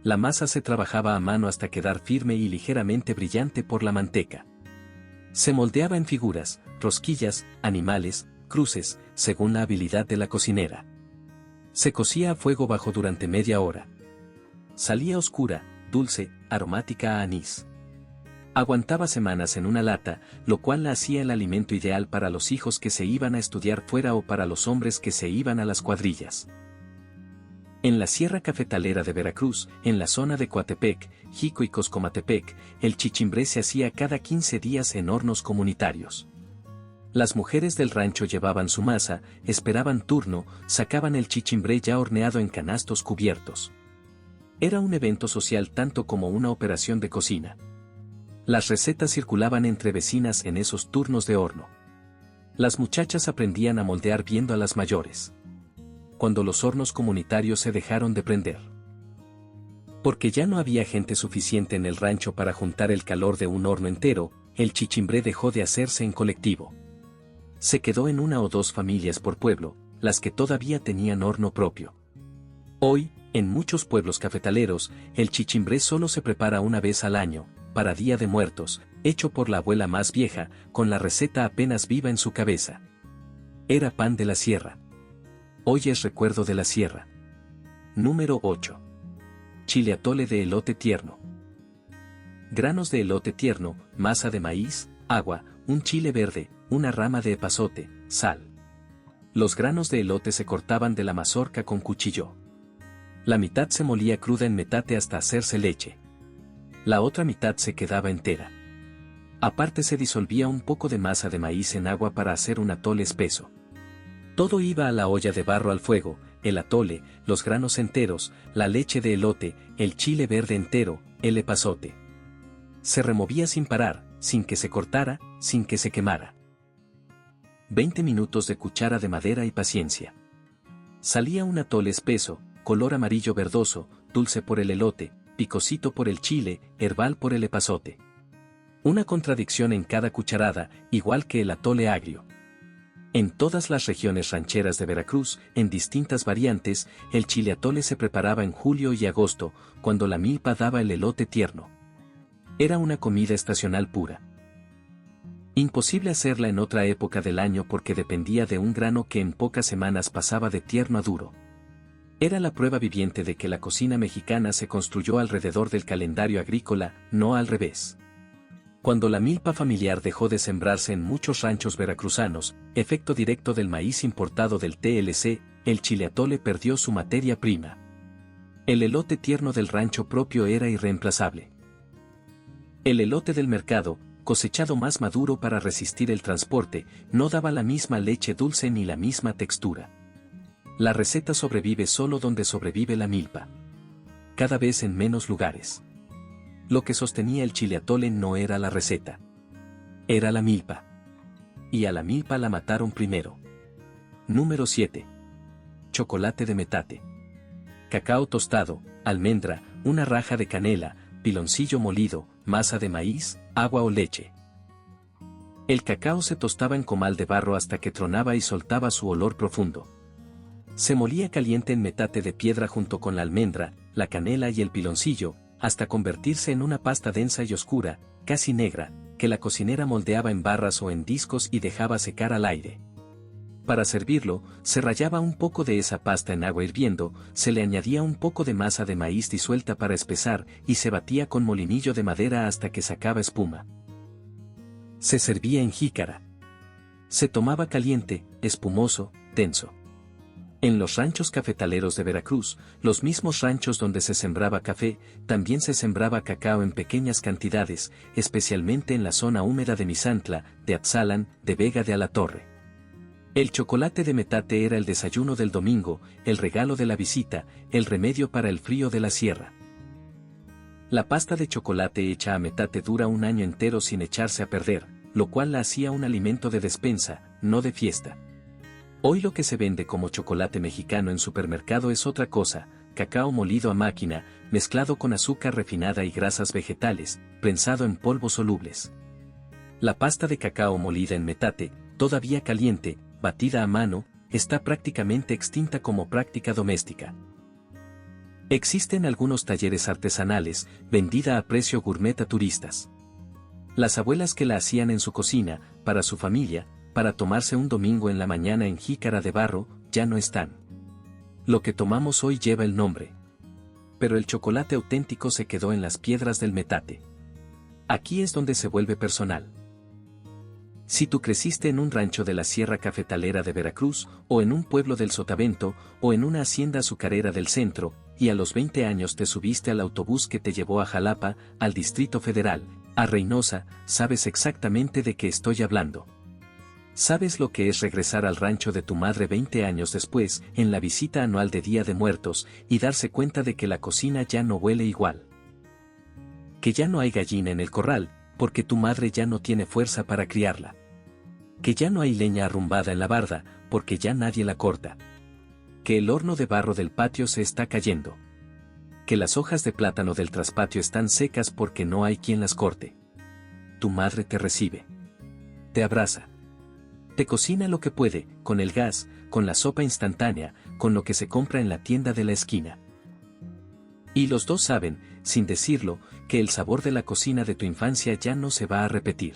La masa se trabajaba a mano hasta quedar firme y ligeramente brillante por la manteca. Se moldeaba en figuras, rosquillas, animales, cruces, según la habilidad de la cocinera. Se cocía a fuego bajo durante media hora. Salía oscura, dulce, aromática a anís. Aguantaba semanas en una lata, lo cual la hacía el alimento ideal para los hijos que se iban a estudiar fuera o para los hombres que se iban a las cuadrillas. En la Sierra Cafetalera de Veracruz, en la zona de Coatepec, Jico y Coscomatepec, el chichimbré se hacía cada 15 días en hornos comunitarios. Las mujeres del rancho llevaban su masa, esperaban turno, sacaban el chichimbré ya horneado en canastos cubiertos. Era un evento social tanto como una operación de cocina. Las recetas circulaban entre vecinas en esos turnos de horno. Las muchachas aprendían a moldear viendo a las mayores. Cuando los hornos comunitarios se dejaron de prender. Porque ya no había gente suficiente en el rancho para juntar el calor de un horno entero, el chichimbré dejó de hacerse en colectivo. Se quedó en una o dos familias por pueblo, las que todavía tenían horno propio. Hoy, en muchos pueblos cafetaleros, el chichimbré solo se prepara una vez al año, para Día de Muertos, hecho por la abuela más vieja, con la receta apenas viva en su cabeza. Era pan de la sierra. Hoy es recuerdo de la sierra. Número 8. Chile atole de elote tierno. Granos de elote tierno, masa de maíz, agua, un chile verde, una rama de epazote, sal. Los granos de elote se cortaban de la mazorca con cuchillo. La mitad se molía cruda en metate hasta hacerse leche. La otra mitad se quedaba entera. Aparte se disolvía un poco de masa de maíz en agua para hacer un atole espeso. Todo iba a la olla de barro al fuego, el atole, los granos enteros, la leche de elote, el chile verde entero, el epazote. Se removía sin parar, sin que se cortara, sin que se quemara. 20 minutos de cuchara de madera y paciencia. Salía un atole espeso, color amarillo verdoso, dulce por el elote, picosito por el chile, herbal por el epazote. Una contradicción en cada cucharada, igual que el atole agrio. En todas las regiones rancheras de Veracruz, en distintas variantes, el chile atole se preparaba en julio y agosto, cuando la milpa daba el elote tierno. Era una comida estacional pura. Imposible hacerla en otra época del año porque dependía de un grano que en pocas semanas pasaba de tierno a duro. Era la prueba viviente de que la cocina mexicana se construyó alrededor del calendario agrícola, no al revés. Cuando la milpa familiar dejó de sembrarse en muchos ranchos veracruzanos, efecto directo del maíz importado del TLC, el chile atole perdió su materia prima. El elote tierno del rancho propio era irreemplazable. El elote del mercado, cosechado más maduro para resistir el transporte, no daba la misma leche dulce ni la misma textura. La receta sobrevive solo donde sobrevive la milpa. Cada vez en menos lugares. Lo que sostenía el chile atole no era la receta. Era la milpa. Y a la milpa la mataron primero. Número 7. Chocolate de metate. Cacao tostado, almendra, una raja de canela, piloncillo molido, masa de maíz, agua o leche. El cacao se tostaba en comal de barro hasta que tronaba y soltaba su olor profundo. Se molía caliente en metate de piedra junto con la almendra, la canela y el piloncillo, hasta convertirse en una pasta densa y oscura, casi negra, que la cocinera moldeaba en barras o en discos y dejaba secar al aire. Para servirlo, se rallaba un poco de esa pasta en agua hirviendo, se le añadía un poco de masa de maíz disuelta para espesar y se batía con molinillo de madera hasta que sacaba espuma. Se servía en jícara. Se tomaba caliente, espumoso, denso. En los ranchos cafetaleros de Veracruz, los mismos ranchos donde se sembraba café, también se sembraba cacao en pequeñas cantidades, especialmente en la zona húmeda de Misantla, de Absalán, de Vega de Alatorre. El chocolate de metate era el desayuno del domingo, el regalo de la visita, el remedio para el frío de la sierra. La pasta de chocolate hecha a metate dura un año entero sin echarse a perder, lo cual la hacía un alimento de despensa, no de fiesta. Hoy lo que se vende como chocolate mexicano en supermercado es otra cosa, cacao molido a máquina, mezclado con azúcar refinada y grasas vegetales, prensado en polvos solubles. La pasta de cacao molida en metate, todavía caliente, batida a mano, está prácticamente extinta como práctica doméstica. Existen algunos talleres artesanales, vendida a precio gourmet a turistas. Las abuelas que la hacían en su cocina, para su familia, para tomarse un domingo en la mañana en jícara de barro, ya no están. Lo que tomamos hoy lleva el nombre. Pero el chocolate auténtico se quedó en las piedras del metate. Aquí es donde se vuelve personal. Si tú creciste en un rancho de la Sierra Cafetalera de Veracruz, o en un pueblo del Sotavento, o en una hacienda azucarera del centro, y a los 20 años te subiste al autobús que te llevó a Jalapa, al Distrito Federal, a Reynosa, sabes exactamente de qué estoy hablando. ¿Sabes lo que es regresar al rancho de tu madre 20 años después, en la visita anual de Día de Muertos, y darse cuenta de que la cocina ya no huele igual? Que ya no hay gallina en el corral, porque tu madre ya no tiene fuerza para criarla. Que ya no hay leña arrumbada en la barda, porque ya nadie la corta. Que el horno de barro del patio se está cayendo. Que las hojas de plátano del traspatio están secas porque no hay quien las corte. Tu madre te recibe. Te abraza. Te cocina lo que puede, con el gas, con la sopa instantánea, con lo que se compra en la tienda de la esquina. Y los dos saben, sin decirlo, que el sabor de la cocina de tu infancia ya no se va a repetir.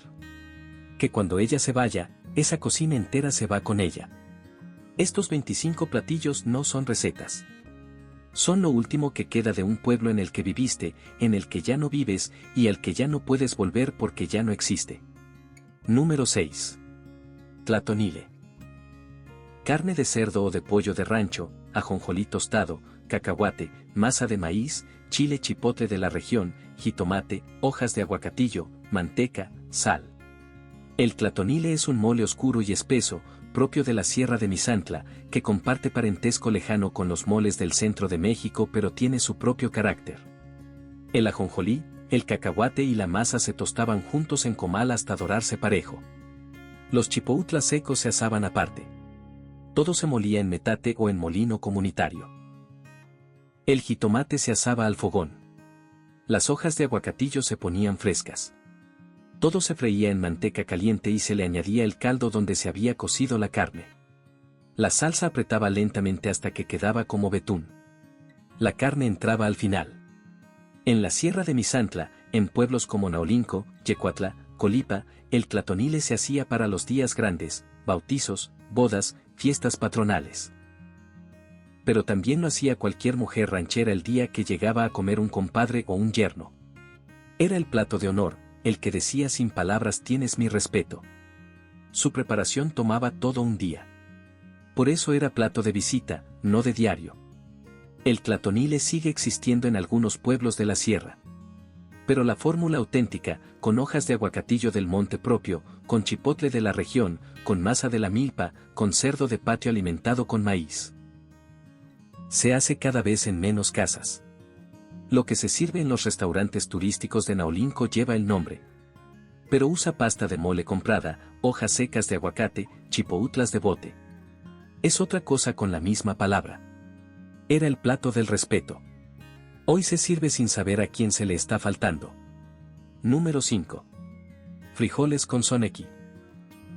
Que cuando ella se vaya, esa cocina entera se va con ella. Estos 25 platillos no son recetas. Son lo último que queda de un pueblo en el que viviste, en el que ya no vives y al que ya no puedes volver porque ya no existe. Número 6. Tlatonile. Carne de cerdo o de pollo de rancho, ajonjolí tostado, cacahuate, masa de maíz, chile chipotle de la región, jitomate, hojas de aguacatillo, manteca, sal. El tlatonile es un mole oscuro y espeso, propio de la Sierra de Misantla, que comparte parentesco lejano con los moles del centro de México pero tiene su propio carácter. El ajonjolí, el cacahuate y la masa se tostaban juntos en comal hasta dorarse parejo. Los chipoutlas secos se asaban aparte. Todo se molía en metate o en molino comunitario. El jitomate se asaba al fogón. Las hojas de aguacatillo se ponían frescas. Todo se freía en manteca caliente y se le añadía el caldo donde se había cocido la carne. La salsa apretaba lentamente hasta que quedaba como betún. La carne entraba al final. En la Sierra de Misantla, en pueblos como Naolinco, Yecuatla, Colipa, el tlatonile se hacía para los días grandes, bautizos, bodas, fiestas patronales. Pero también lo hacía cualquier mujer ranchera el día que llegaba a comer un compadre o un yerno. Era el plato de honor, el que decía sin palabras tienes mi respeto. Su preparación tomaba todo un día. Por eso era plato de visita, no de diario. El tlatonile sigue existiendo en algunos pueblos de la sierra. Pero la fórmula auténtica, con hojas de aguacatillo del monte propio, con chipotle de la región, con masa de la milpa, con cerdo de patio alimentado con maíz. Se hace cada vez en menos casas. Lo que se sirve en los restaurantes turísticos de Naolinco lleva el nombre. Pero usa pasta de mole comprada, hojas secas de aguacate, chipoutlas de bote. Es otra cosa con la misma palabra. Era el plato del respeto. Hoy se sirve sin saber a quién se le está faltando. Número 5. Frijoles con sonequí.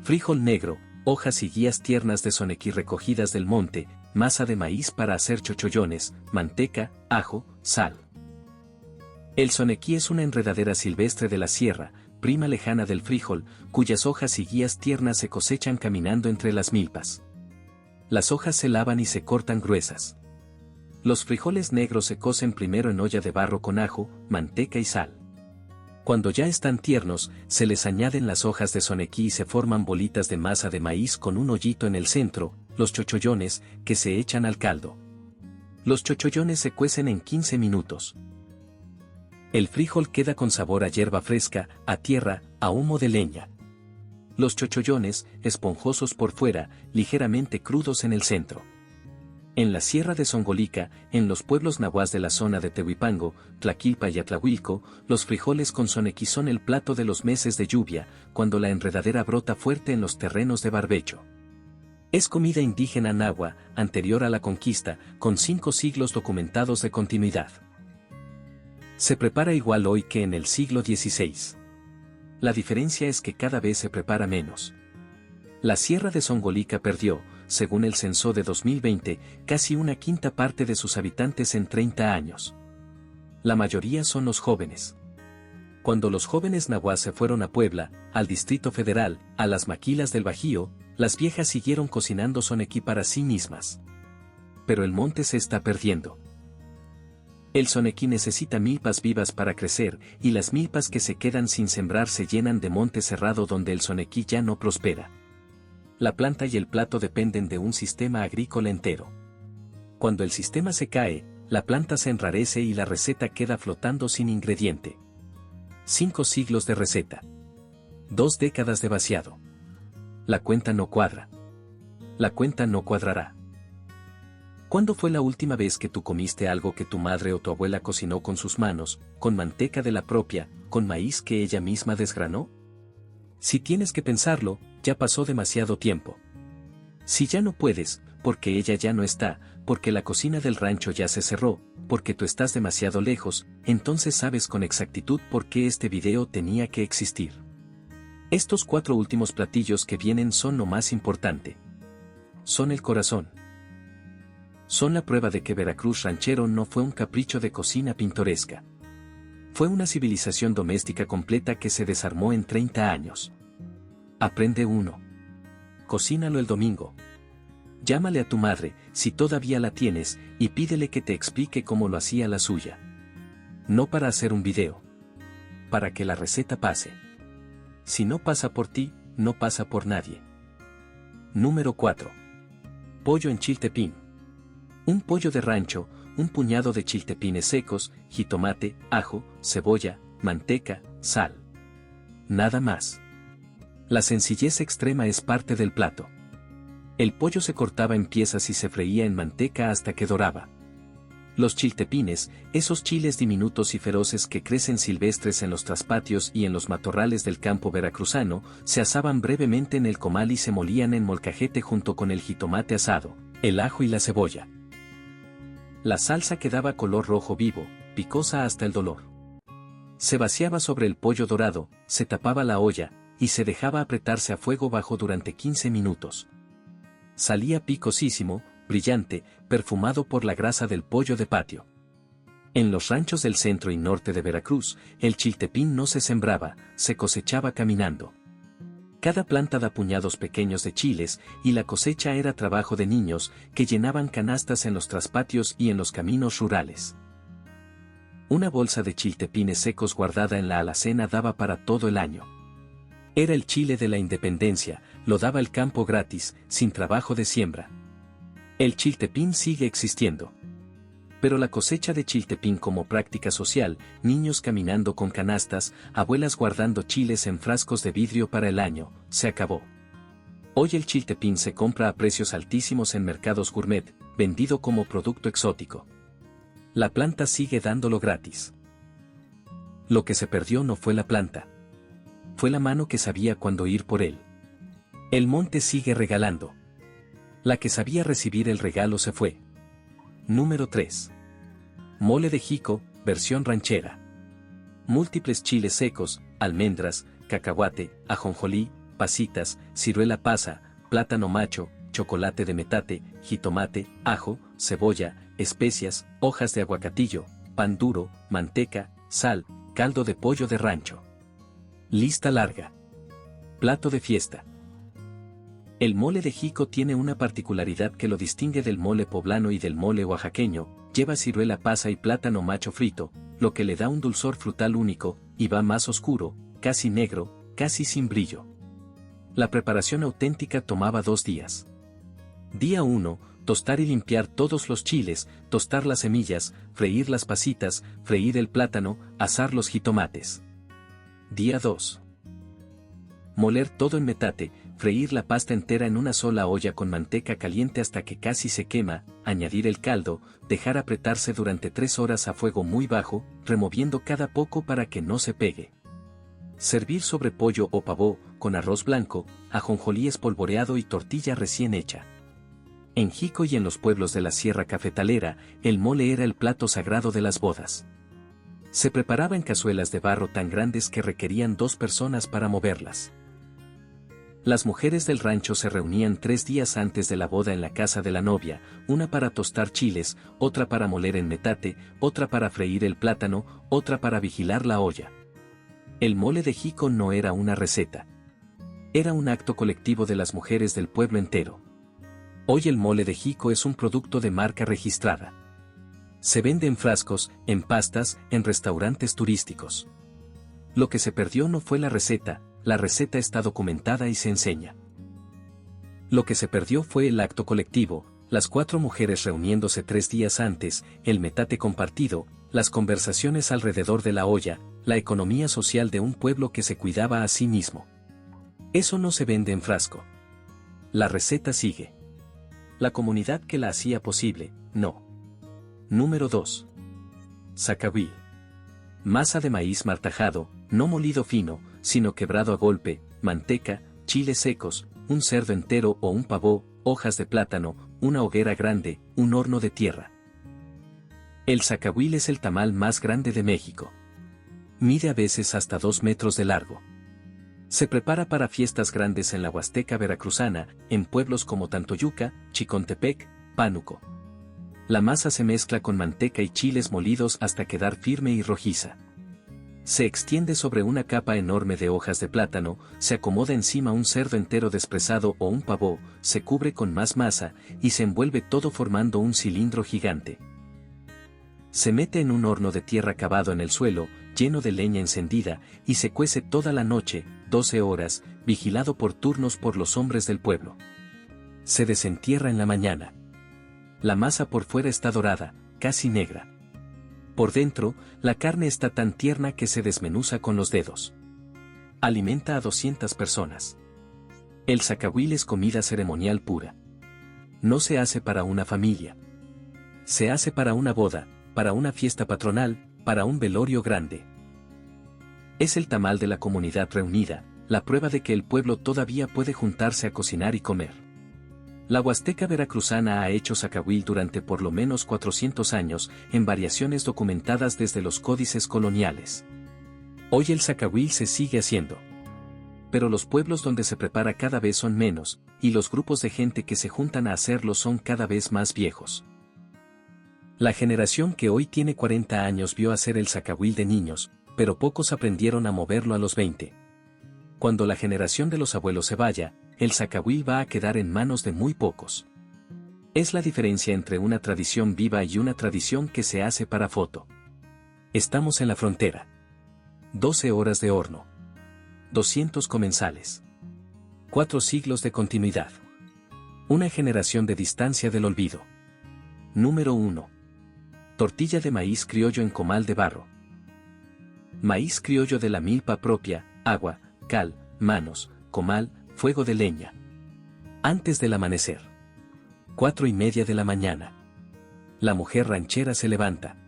Frijol negro, hojas y guías tiernas de sonequí recogidas del monte, masa de maíz para hacer chochollones, manteca, ajo, sal. El sonequí es una enredadera silvestre de la sierra, prima lejana del frijol, cuyas hojas y guías tiernas se cosechan caminando entre las milpas. Las hojas se lavan y se cortan gruesas. Los frijoles negros se cocen primero en olla de barro con ajo, manteca y sal. Cuando ya están tiernos, se les añaden las hojas de sonequí y se forman bolitas de masa de maíz con un hoyito en el centro, los chochollones, que se echan al caldo. Los chochollones se cuecen en 15 minutos. El frijol queda con sabor a hierba fresca, a tierra, a humo de leña. Los chochollones, esponjosos por fuera, ligeramente crudos en el centro. En la Sierra de Songolica, en los pueblos nahuas de la zona de Tehuipango, Tlaquilpa y Atlahuilco, los frijoles con sonequí son el plato de los meses de lluvia, cuando la enredadera brota fuerte en los terrenos de barbecho. Es comida indígena nahua, anterior a la conquista, con 5 siglos documentados de continuidad. Se prepara igual hoy que en el siglo XVI. La diferencia es que cada vez se prepara menos. La Sierra de Songolica perdió, según el censo de 2020, casi 1/5 parte de sus habitantes en 30 años. La mayoría son los jóvenes. Cuando los jóvenes nahuas se fueron a Puebla, al Distrito Federal, a las maquilas del Bajío, las viejas siguieron cocinando sonequí para sí mismas. Pero el monte se está perdiendo. El sonequí necesita milpas vivas para crecer, y las milpas que se quedan sin sembrar se llenan de monte cerrado donde el sonequí ya no prospera. La planta y el plato dependen de un sistema agrícola entero. Cuando el sistema se cae, la planta se enrarece y la receta queda flotando sin ingrediente. 5 siglos de receta. 2 décadas de vaciado. La cuenta no cuadra. La cuenta no cuadrará. ¿Cuándo fue la última vez que tú comiste algo que tu madre o tu abuela cocinó con sus manos, con manteca de la propia, con maíz que ella misma desgranó? Si tienes que pensarlo, ya pasó demasiado tiempo. Si ya no puedes, porque ella ya no está, porque la cocina del rancho ya se cerró, porque tú estás demasiado lejos, entonces sabes con exactitud por qué este video tenía que existir. Estos 4 últimos platillos que vienen son lo más importante. Son el corazón. Son la prueba de que Veracruz ranchero no fue un capricho de cocina pintoresca. Fue una civilización doméstica completa que se desarmó en 30 años. Aprende 1. Cocínalo el domingo. Llámale a tu madre, si todavía la tienes, y pídele que te explique cómo lo hacía la suya. No para hacer un video. Para que la receta pase. Si no pasa por ti, no pasa por nadie. Número 4. Pollo en chiltepín. Un pollo de rancho, un puñado de chiltepines secos, jitomate, ajo, cebolla, manteca, sal. nada más. La sencillez extrema es parte del plato. El pollo se cortaba en piezas y se freía en manteca hasta que doraba. Los chiltepines, esos chiles diminutos y feroces que crecen silvestres en los traspatios y en los matorrales del campo veracruzano, se asaban brevemente en el comal y se molían en molcajete junto con el jitomate asado, el ajo y la cebolla. La salsa quedaba color rojo vivo, picosa hasta el dolor. Se vaciaba sobre el pollo dorado, se tapaba la olla, y se dejaba apretarse a fuego bajo durante 15 minutos. Salía picosísimo, brillante, perfumado por la grasa del pollo de patio. En los ranchos del centro y norte de Veracruz, el chiltepín no se sembraba, se cosechaba caminando. Cada planta da puñados pequeños de chiles, y la cosecha era trabajo de niños, que llenaban canastas en los traspatios y en los caminos rurales. Una bolsa de chiltepines secos guardada en la alacena daba para todo el año. Era el chile de la independencia, lo daba el campo gratis, sin trabajo de siembra. El chiltepín sigue existiendo. Pero la cosecha de chiltepín como práctica social, niños caminando con canastas, abuelas guardando chiles en frascos de vidrio para el año, se acabó. Hoy el chiltepín se compra a precios altísimos en mercados gourmet, vendido como producto exótico. La planta sigue dándolo gratis. Lo que se perdió no fue la planta. Fue la mano que sabía cuándo ir por él. El monte sigue regalando. La que sabía recibir el regalo se fue. Número 3. Mole de jico, versión ranchera. Múltiples chiles secos, almendras, cacahuate, ajonjolí, pasitas, ciruela pasa, plátano macho, chocolate de metate, jitomate, ajo, cebolla, especias, hojas de aguacatillo, pan duro, manteca, sal, caldo de pollo de rancho. Lista larga. Plato de fiesta. El mole de jico tiene una particularidad que lo distingue del mole poblano y del mole oaxaqueño, lleva ciruela pasa y plátano macho frito, lo que le da un dulzor frutal único, y va más oscuro, casi negro, casi sin brillo. La preparación auténtica tomaba 2 días. Día 1, tostar y limpiar todos los chiles, tostar las semillas, freír las pasitas, freír el plátano, asar los jitomates. Día 2. Moler todo en metate, freír la pasta entera en una sola olla con manteca caliente hasta que casi se quema, añadir el caldo, dejar apretarse durante 3 horas a fuego muy bajo, removiendo cada poco para que no se pegue. Servir sobre pollo o pavó, con arroz blanco, ajonjolí espolvoreado y tortilla recién hecha. En Jico y en los pueblos de la Sierra Cafetalera, el mole era el plato sagrado de las bodas. Se preparaba en cazuelas de barro tan grandes que requerían 2 personas para moverlas. Las mujeres del rancho se reunían 3 días antes de la boda en la casa de la novia, una para tostar chiles, otra para moler en metate, otra para freír el plátano, otra para vigilar la olla. El mole de jico no era una receta. Era un acto colectivo de las mujeres del pueblo entero. Hoy el mole de jico es un producto de marca registrada. Se vende en frascos, en pastas, en restaurantes turísticos. Lo que se perdió no fue la receta está documentada y se enseña. Lo que se perdió fue el acto colectivo, las 4 mujeres reuniéndose 3 días antes, el metate compartido, las conversaciones alrededor de la olla, la economía social de un pueblo que se cuidaba a sí mismo. Eso no se vende en frasco. La receta sigue. La comunidad que la hacía posible, no. Número 2. Zacahuil. Masa de maíz martajado, no molido fino, sino quebrado a golpe, manteca, chiles secos, un cerdo entero o un pavó, hojas de plátano, una hoguera grande, un horno de tierra. El zacahuil es el tamal más grande de México. Mide a veces hasta 2 metros de largo. Se prepara para fiestas grandes en la Huasteca veracruzana, en pueblos como Tantoyuca, Chicontepec, Pánuco. La masa se mezcla con manteca y chiles molidos hasta quedar firme y rojiza. Se extiende sobre una capa enorme de hojas de plátano, se acomoda encima un cerdo entero despresado o un pavó, se cubre con más masa, y se envuelve todo formando un cilindro gigante. Se mete en un horno de tierra cavado en el suelo, lleno de leña encendida, y se cuece toda la noche, 12 horas, vigilado por turnos por los hombres del pueblo. Se desentierra en la mañana. La masa por fuera está dorada, casi negra. Por dentro, la carne está tan tierna que se desmenuza con los dedos. Alimenta a 200 personas. El zacahuil es comida ceremonial pura. No se hace para una familia. Se hace para una boda, para una fiesta patronal, para un velorio grande. Es el tamal de la comunidad reunida, la prueba de que el pueblo todavía puede juntarse a cocinar y comer. La Huasteca veracruzana ha hecho zacahuil durante por lo menos 400 años, en variaciones documentadas desde los códices coloniales. Hoy el zacahuil se sigue haciendo. Pero los pueblos donde se prepara cada vez son menos, y los grupos de gente que se juntan a hacerlo son cada vez más viejos. La generación que hoy tiene 40 años vio hacer el zacahuil de niños, pero pocos aprendieron a moverlo a los 20. Cuando la generación de los abuelos se vaya, el zacahuil va a quedar en manos de muy pocos. Es la diferencia entre una tradición viva y una tradición que se hace para foto. Estamos en la frontera. 12 horas de horno. 200 comensales. 4 siglos de continuidad. Una generación de distancia del olvido. Número 1. Tortilla de maíz criollo en comal de barro. Maíz criollo de la milpa propia, agua, cal, manos, comal, fuego de leña. Antes del amanecer. 4:30 de la mañana. La mujer ranchera se levanta.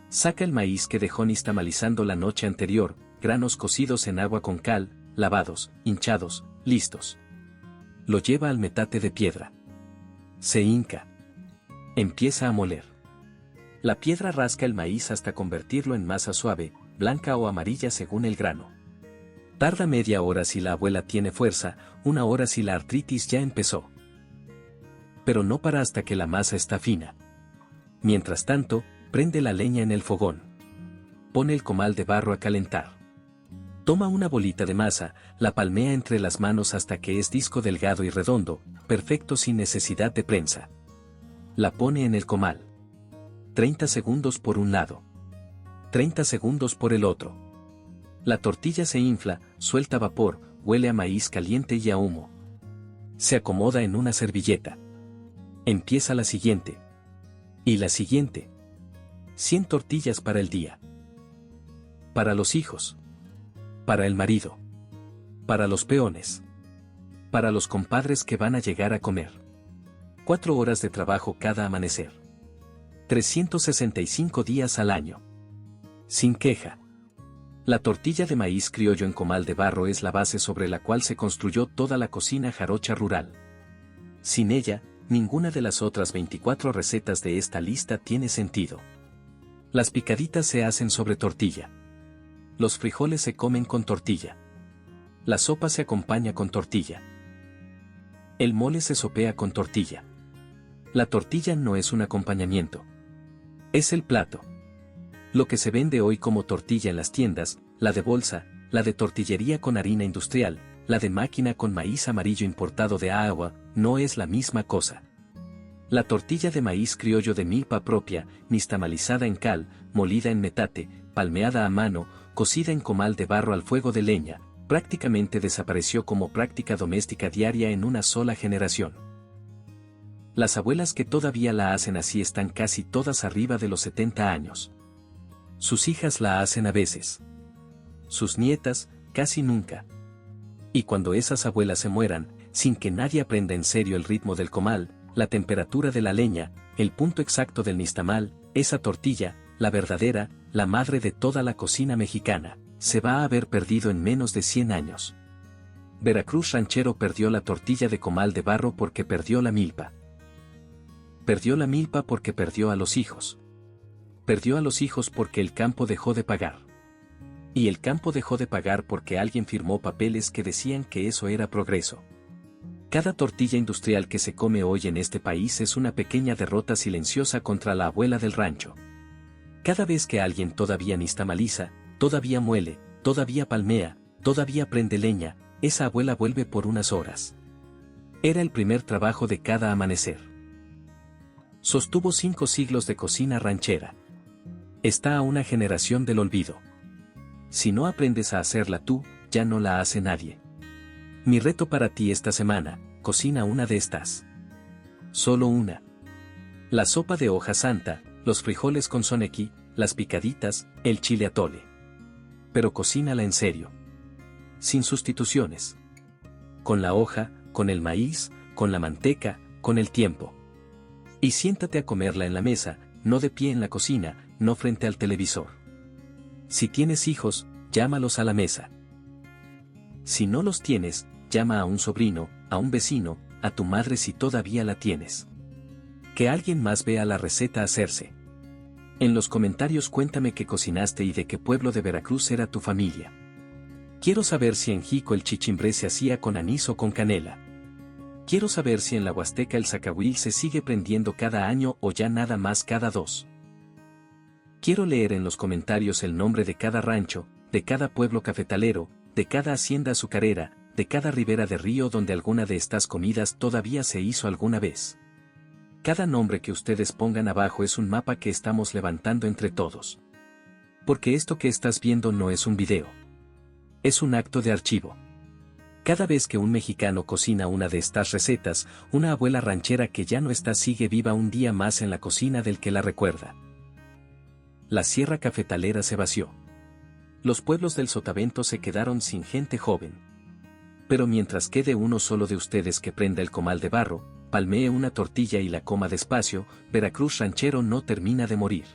Saca el maíz que dejó nixtamalizando la noche anterior, granos cocidos en agua con cal, lavados, hinchados, listos. Lo lleva al metate de piedra. Se hinca. Empieza a moler. La piedra rasca el maíz hasta convertirlo en masa suave, blanca o amarilla según el grano. Tarda media hora si la abuela tiene fuerza, 1 hora si la artritis ya empezó. Pero no para hasta que la masa está fina. Mientras tanto, prende la leña en el fogón. Pone el comal de barro a calentar. Toma una bolita de masa, la palmea entre las manos hasta que es disco delgado y redondo, perfecto sin necesidad de prensa. La pone en el comal. 30 segundos por un lado. 30 segundos por el otro. La tortilla se infla, suelta vapor, huele a maíz caliente y a humo. Se acomoda en una servilleta. Empieza la siguiente. Y la siguiente. 100 tortillas para el día. Para los hijos. Para el marido. Para los peones. Para los compadres que van a llegar a comer. 4 horas de trabajo cada amanecer. 365 días al año. Sin queja. La tortilla de maíz criollo en comal de barro es la base sobre la cual se construyó toda la cocina jarocha rural. Sin ella, ninguna de las otras 24 recetas de esta lista tiene sentido. Las picaditas se hacen sobre tortilla. Los frijoles se comen con tortilla. La sopa se acompaña con tortilla. El mole se sopea con tortilla. La tortilla no es un acompañamiento. Es el plato. Lo que se vende hoy como tortilla en las tiendas, la de bolsa, la de tortillería con harina industrial, la de máquina con maíz amarillo importado de agua, no es la misma cosa. La tortilla de maíz criollo de milpa propia, nixtamalizada en cal, molida en metate, palmeada a mano, cocida en comal de barro al fuego de leña, prácticamente desapareció como práctica doméstica diaria en una sola generación. Las abuelas que todavía la hacen así están casi todas arriba de los 70 años. Sus hijas la hacen a veces. Sus nietas, casi nunca. Y cuando esas abuelas se mueran, sin que nadie aprenda en serio el ritmo del comal, la temperatura de la leña, el punto exacto del nixtamal, esa tortilla, la verdadera, la madre de toda la cocina mexicana, se va a haber perdido en menos de 100 años. Veracruz ranchero perdió la tortilla de comal de barro porque perdió la milpa. Perdió la milpa porque perdió a los hijos. Perdió a los hijos porque el campo dejó de pagar. Y el campo dejó de pagar porque alguien firmó papeles que decían que eso era progreso. Cada tortilla industrial que se come hoy en este país es una pequeña derrota silenciosa contra la abuela del rancho. Cada vez que alguien todavía nixtamaliza, todavía muele, todavía palmea, todavía prende leña, esa abuela vuelve por unas horas. Era el primer trabajo de cada amanecer. Sostuvo 5 siglos de cocina ranchera. Está a una generación del olvido. Si no aprendes a hacerla tú, ya no la hace nadie. Mi reto para ti esta semana, cocina una de estas. Solo una. La sopa de hoja santa, los frijoles con sonequi, las picaditas, el chile atole. Pero cocínala en serio. sin sustituciones. Con la hoja, con el maíz, con la manteca, con el tiempo. Y siéntate a comerla en la mesa, no de pie en la cocina, no frente al televisor. Si tienes hijos, llámalos a la mesa. Si no los tienes, llama a un sobrino, a un vecino, a tu madre si todavía la tienes. Que alguien más vea la receta hacerse. En los comentarios cuéntame qué cocinaste y de qué pueblo de Veracruz era tu familia. Quiero saber si en Jico el chichimbré se hacía con anís o con canela. Quiero saber si en la Huasteca el zacahuil se sigue prendiendo cada año o ya nada más cada 2. Quiero leer en los comentarios el nombre de cada rancho, de cada pueblo cafetalero, de cada hacienda azucarera, de cada ribera de río donde alguna de estas comidas todavía se hizo alguna vez. Cada nombre que ustedes pongan abajo es un mapa que estamos levantando entre todos. Porque esto que estás viendo no es un video. Es un acto de archivo. Cada vez que un mexicano cocina una de estas recetas, una abuela ranchera que ya no está sigue viva un día más en la cocina del que la recuerda. La sierra cafetalera se vació. Los pueblos del Sotavento se quedaron sin gente joven. Pero mientras quede uno solo de ustedes que prenda el comal de barro, palmee una tortilla y la coma despacio, Veracruz ranchero no termina de morir.